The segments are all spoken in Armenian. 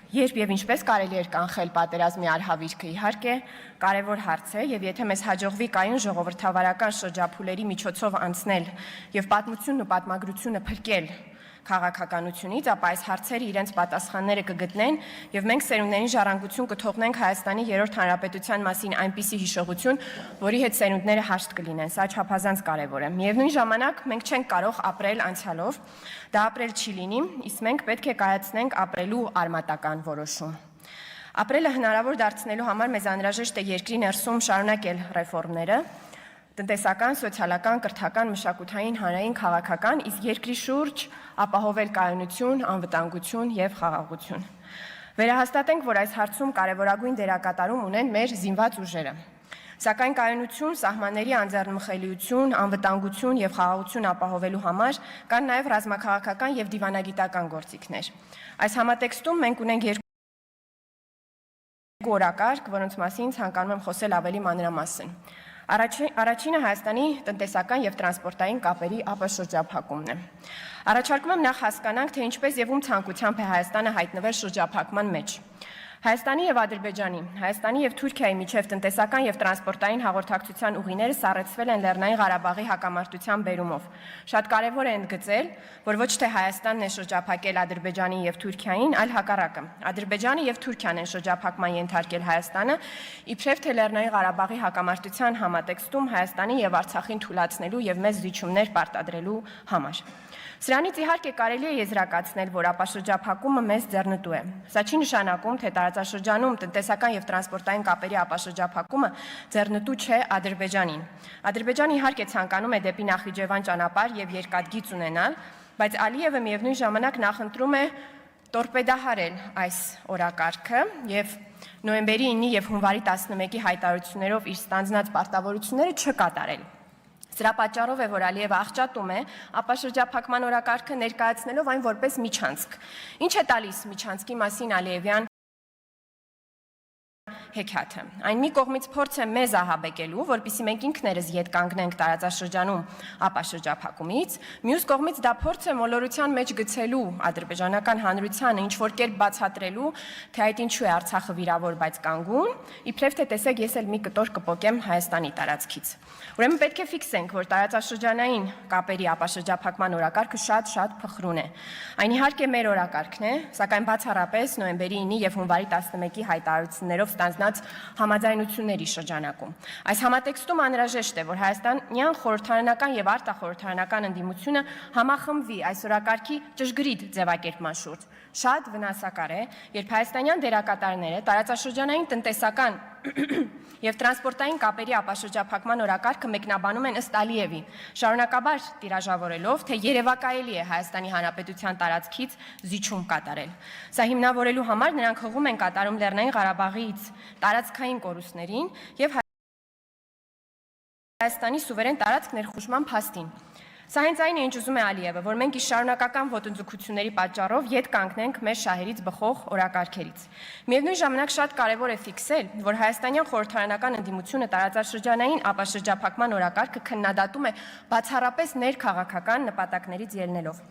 Երբ եւ ինչպես կարելի էր կանխել պատերազմի արհավիրքը, իհարկե, կարևոր հարց է, եւ եթե մեզ հաջողվի կայուն ժողովրդավարական շրջափուլերի միջոցով անցնել եւ պատմությունն ու պատմագրությունը փրկել քաղաքականությունից, ապա այս հարցերը իրենց պատասխանները կգտնեն եւ մենք սերունդների ժառանգություն կթողնենք Հայաստանի երրորդ հանրապետության մասին այնպիսի հիշողություն, որի հետ սերունդները հաշտ կլինեն։ Սա չափազանց կարևոր է։ Միևնույն ժամանակ մենք չենք կարող ապրել անցյալով, դա ապրել չի լինի, իսկ մենք պետք է կայացնենք ապրելու արմատական որոշում։ Ապրելը հնարավոր դարձնելու համար մեզ անհրաժեշտ է երկրի ներսում շարունակել ռեֆորմները, տնտեսական, սոցիալական, կրթական, մշակութային, հանրային, քաղաքական, իսկ երկրի շուրջ ապահովել կայունություն, անվտանգություն եւ խաղաղություն։ Վերահաստատենք, որ այս հարցում կարևորագույն դերակատարում ունեն մեր զինված ուժերը։ Սակայն կայունություն, սահմանների անձեռնմխելիություն, անվտանգություն եւ խաղաղություն ապահովելու համար կան նաեւ ռազմաքաղաքական եւ դիվանագիտական գործիքներ։ Այս համատեքստում մենք ունենք երկու օրակարգ, որոնց մասին ցանկանում եմ խոսել ավելի մանրամասն։ Առաջինը Հայաստանի տնտեսական եւ տրանսպորտային կապերի ապաշրջափակումն է։ Առաջարկում եմ նախ հասկանանք, թե ինչպես եւ ում ցանկությամբ է Հայաստանը հայտնվել շրջափակման մեջ։ Հայաստանի եւ Ադրբեջանի, Հայաստանի եւ Թուրքիայի միջև տնտեսական եւ տրանսպորտային հաղորդակցության ուղիները սառեցվել են Լեռնային Ղարաբաղի հակամարտության բերումով։ Շատ կարեւոր է ընդգծել, որ ոչ թե Հայաստանն է շրջափակել Ադրբեջանին եւ Թուրքիային, այլ հակառակը։ Ադրբեջանը եւ Թուրքիան են շրջափակման ենթարկել Հայաստանը, իբրև թե Լեռնային Ղարաբաղի հակամարտության համատեքստում Հայաստանի եւ Արցախին թույլատնելու եւ մեծ զիջումներ պարտադրելու համար։ Սրանից իհարկե կարելի է եզրակացնել, որ ապաշրջափակումը մեզ ձեռնտու է։ Սա չի նշանակում, թե տարածաշրջանում տնտեսական եւ տրանսպորտային կապերի ապաշրջափակումը ձեռնտու չէ Ադրբեջանին։ Ադրբեջանը իհարկե ցանկանում է դեպի Նախիջևան ճանապարհ եւ երկաթգիծ ունենալ, բայց Ալիևը միևնույն ժամանակ նախընտրում է տորպեդահարել այս օրակարգը եւ նոյեմբերի 9-ի եւ հունվարի 11-ի հայտարարություններով իր ստանձնած պարտավորությունները չկատարել։ Սրա պատճառով է, որ Ալիևը աղճատում է ապաշրջափակման օրակարգը ներկայացնելով այն որպես միջանցք։ Ինչ է տալիս միջանցքի մասին Ալիևյան հեքիաթը։ Այն մի կողմից փորձ է մեզ ահաբեկելու, որպեսզի մենք ինքներս ետ կանգնենք տարածաշրջանում ապաշրջափակումից, մյուս կողմից դա փորձ է մոլորության մեջ գցելու ադրբեջանական հանրությանը, ինչ որ կերպ բացատրելու, թե այդ ինչու է Արցախը վիրավոր, բայց կանգուն, իբրև թե տեսեք, ես էլ մի կտոր կպոկեմ Հայաստանի տարածքից։ Ուրեմն պետք է ֆիքսենք, որ տարածաշրջանային կապերի ապաշրջափակման օրակարգը շատ փխրուն է։ Այն իհարկե մեր օրակարգն է, սակայն բացառապես նոյեմբերի 9-ի եւ հունվարի 11-ի հայտարարություններով ստանձնած համաձայնությունների շրջանակում։ Այս համատեքստում անհրաժեշտ է, որ հայաստանյան խորհրդարանական եւ արտախորհրդարանական ընդդիմությունը համախմբվի այս օրակարգի ճշգրիտ ձևակերպման շուրջ։ Շատ վնասակար է, երբ հայաստանյան դերակատարները տարածաշրջանային տնտեսական եւ տրանսպորտային կապերի ապաշրջափակման օրակարգը մեկնաբանում են ըստ Ալիևի, շարունակաբար տիրաժավորելով, թե երևակայելի է Հայաստանի Հանրապետության տարածքից զիջում կատարել։ Սա հիմնավորելու համար նրանք հողում են կատարում Լեռնային Ղարաբաղից տարածքային կորուստներին եւ Հայաստանի սուվերեն տարածք ներխուժման փաստին։ Սա հենց այն է, ինչ ուզում է Ալիևը, որ մենք իր շարունակական ոտնձգությունների պատճառով ետ կանգնենք մեր շահերից բխող օրակարգերից։ Միևնույն ժամանակ շատ կարևոր է ֆիքսել, որ հայաստանյան խորհրդարանական ընդդիմությունը տարածաշրջանային ապաշրջափակման օրակարգը քննադատում է բացառապես ներքաղաքական նպատակներից ելնելով։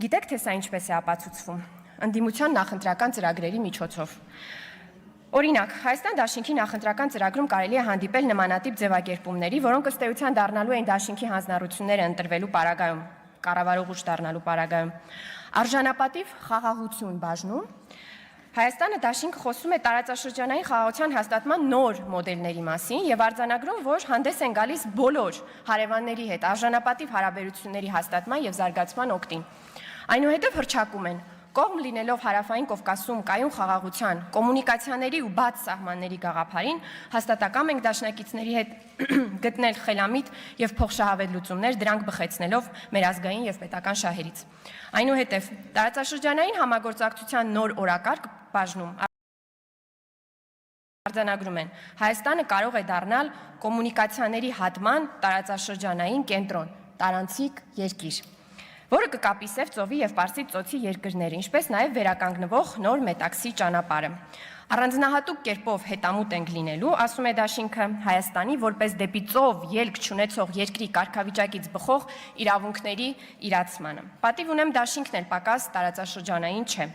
Գիտեք, թե սա ինչպես է ապացուցվում։ Ընդդիմության նախընտրական ծրագրերի միջոցով։ Օրինակ, Հայաստան դաշինքի նախընտրական ծրագրում կարելի է հանդիպել նմանատիպ ձևակերպումների, որոնք ըստ էության դառնալու են դաշինքի հանձնառությունները ընտրվելու պարագայում, կառավարող ուժ դառնալու պարագայում։ Արժանապատիվ խաղաղություն բաժնում Հայաստանը դաշինքը խոսում է տարածաշրջանային խաղաղության հաստատման նոր մոդելների մասին եւ արձանագրում, որ հանդես են գալիս բոլոր հարևանների հետ արժանապատիվ հարաբերությունների հաստատման եւ զարգացման օգտին։ Այնուհետև հռչակում են կողմ լինելով Հարավային Կովկասում կայուն խաղաղության, կոմունիկացիաների ու բաց սահմանների գաղափարին, հաստատակամ ենք դաշնակիցների հետ գտնել խելամիտ եւ փոխշահավետ լուծումներ, դրանք բխեցնելով մեր ազգային եւ պետական շահերից։ Այնուհետև տարածաշրջանային համագործակցության նոր օրակարգ բաժնում արձանագրում են Հայաստանը կարող է դառնալ կոմունիկացիաների հատման տարածաշրջանային կենտրոն, տարանցիկ երկիր, որը կկապի Սև ծովի եւ Պարսից ծոցի երկրներ, ինչպես նաեւ վերականգնվող նոր մետաքսի ճանապարհը։ Առանձնահատուկ կերպով հետամուտ ենք լինելու, ասում է դաշինքը, Հայաստանի որպես դեպի ծով ելք չունեցող երկրի կարգավիճակից բխող իրավունքների իրացմանը։ Պատիվ ունեմ դաշինքն էլ պակաս տարածաշրջանային չէ։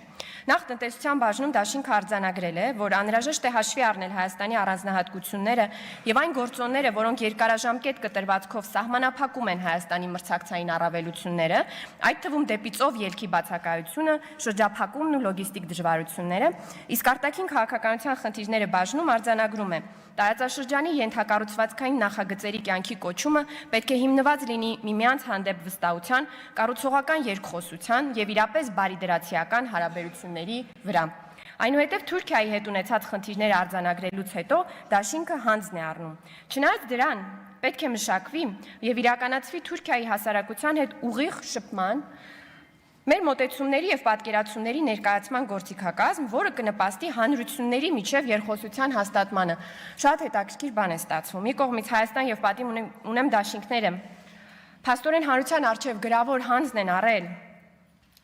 Նախ տնտեսության բաժնում դաշինքը արձանագրել է, որ անհրաժեշտ է հաշվի առնել Հայաստանի առանձնահատկությունները եւ այն գործոնները, որոնք երկարաժամկետ կտրվածքով սահմանափակում են Հայաստանի մրցակցային առավելությունները, այդ թվում դեպի ծով ելքի բացակայությունը, շրջափակումն ու լոգիստիկ դժվարությունները, իսկ արտաքին քաղաքականության խնդիրները բաժնում արձանագրում է. տարածաշրջանի ենթակառուցվածքային նախագծերի կյանքի կոչումը պետք է հիմնված լինի միմյանց հանդեպ վստահության, կառուցողական երկխոսության եւ իրապես բարիդրացիական հարաբերությունների վրա։ Այնուհետև Թուրքիայի հետ ունեցած խնդիրները արձանագրելուց հետո դաշինքը հանձն է առնում։ Չնայած դրան պետք է մշակվի եւ իրականացվի Թուրքիայի հասարակության հետ ուղիղ շփման մեր մոտեցումների եւ պատկերացումների ներկայացման գործիքակազմ, որը կնպաստի հանրությունների միջև երկխոսության հաստատմանը։ Շատ հետաքրքիր բան է ստացվում։ Մի կողմից Հայաստան եւ պատիվ ունեմ դաշինքները փաստորեն հանրության արչեւ գրավոր հանձն են առել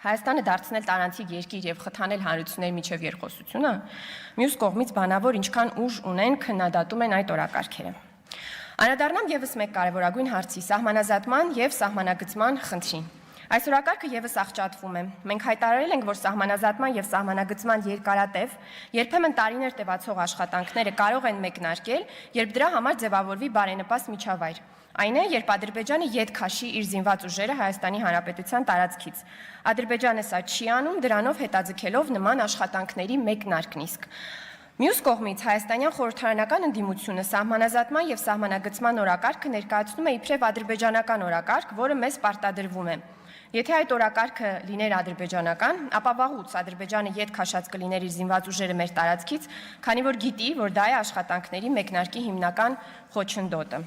Հայաստանը դարձնել տարանցիկ երկիր եւ խթանել հանրությունների միջև երկխոսությունը, մյուս կողմից բանավոր ինչքան ուժ ունեն քննադատում են այդ օրակարգերը։ Անդրադառնամ եւս մեկ կարևորագույն հարցի՝ սահմանազատման եւ սահմանագծման խնդրին։ Այս օրակարգը եւս աղճատվում է։ Մենք հայտարարել ենք, որ սահմանազատման եւ սահմանագծման երկարատև, երբեմն տարիներ տևացող աշխատանքները կարող են մեկնարկել, երբ դրա համար ձևավորվի բարենպաստ միջավայր։ Այն է, երբ Ադրբեջանը ետ քաշի իր զինված ուժերը Հայաստանի Հանրապետության տարածքից։ Ադրբեջանը սա չի անում, դրանով հետաձգելով նման աշխատանքների մեկնարկն իսկ։ Մյուս կողմից հայաստանյան խորհրդարանական ընդդիմությունը սահմանազատման եւ սահմանագծման օրակարգը ներկայացնում է իբրև ադրբեջանական օրակարգ, որը մեզ պարտադրվում է։ Եթե այդ օրակարգը լիներ ադրբեջանական, ապա վաղուց Ադրբեջանը ետ քաշած կլիներ իր զինված ուժերը մեր տարածքից, քանի որ գիտի, որ դա է աշխատանքների մեկնարկի հիմնական խոչընդոտը։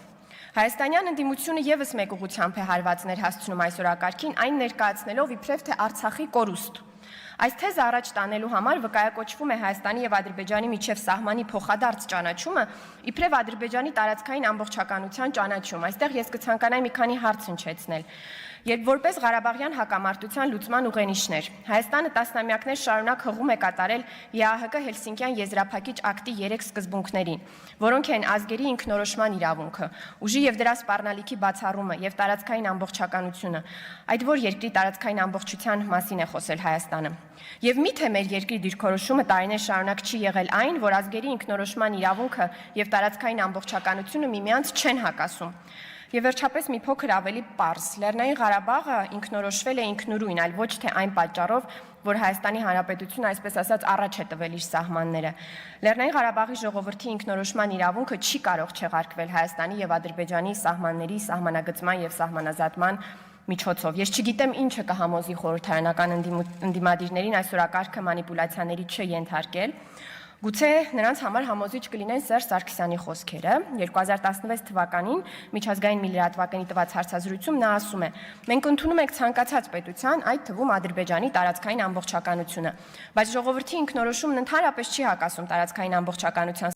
Հայաստանյան ընդդիմությունը եւս մեկ ուղղությամբ է հարվածներ հասցնում այս օրակարգին, այն ներկայացնելով իբրև թե Արցախի կորուստ։ Այս թեզը առաջ տանելու համար վկայակոչվում է Հայաստանի եւ Ադրբեջանի միջև սահմանի փոխադարձ ճանաչումը, իբրև Ադրբեջանի տարածքային ամբողջականության ճանաչում։ Այստեղ ես կցանկանայի մի քանի հարց հնչեցնել։ Երբ որպես Ղարաբաղյան հակամարտության լուծման ուղենիշներ Հայաստանը տասնամյակներ շարունակ հղում է կատարել ԵԱՀԿ Հելսինկյան եզրափակիչ ակտի 3 սկզբունքներին, որոնք են ազգերի ինքնորոշման իրավունքը, ուժի եւ դրա սպառնալիքի բացառումը եւ տարածքային ամբողջականությունը, այդ որ երկրի տարածքային ամբողջության մասին է խոսել Հայաստանը։ Եվ միթե մեր երկրի դիրքորոշումը տարիներ շարունակ չի եղել այն, որ ազգերի ինքնորոշման իրավունքը եւ տարածքային ամբողջականությունը միմյանց չեն հակասում։ Եվ վերջապես մի փոքր ավելի պարզ. Լեռնային Ղարաբաղը ինքնորոշվել է ինքնուրույն, այլ ոչ թե այն պատճառով, որ Հայաստանի Հանրապետությունը, այսպես ասած, առաջ է տվել իր սահմանները։ Լեռնային Ղարաբաղի ժողովրդի ինքնորոշման իրավունքը չի կարող չեղարկվել Հայաստանի եւ Ադրբեջանի սահմանների սահմանագծման եւ սահմանազատման միջոցով։ Ես չգիտեմ ինչը կհամոզի խորհրդարանական ընդդիմադիրներին այս օրակարգը մանիպուլյացիաների չենթարկել։ Գուցե նրանց համար համոզիչ կլինեն Սերժ Սարգսյանի խոսքերը։ 2016 թվականին միջազգային մի լրատվականի տված հարցազրույցում նա ասում է. «Մենք ընդունում ենք ցանկացած պետության, այդ թվում Ադրբեջանի տարածքային ամբողջականությունը, բայց ժողովրդի ինքնորոշումն ընդհանրապես չի հակասում տարածքային ամբողջականության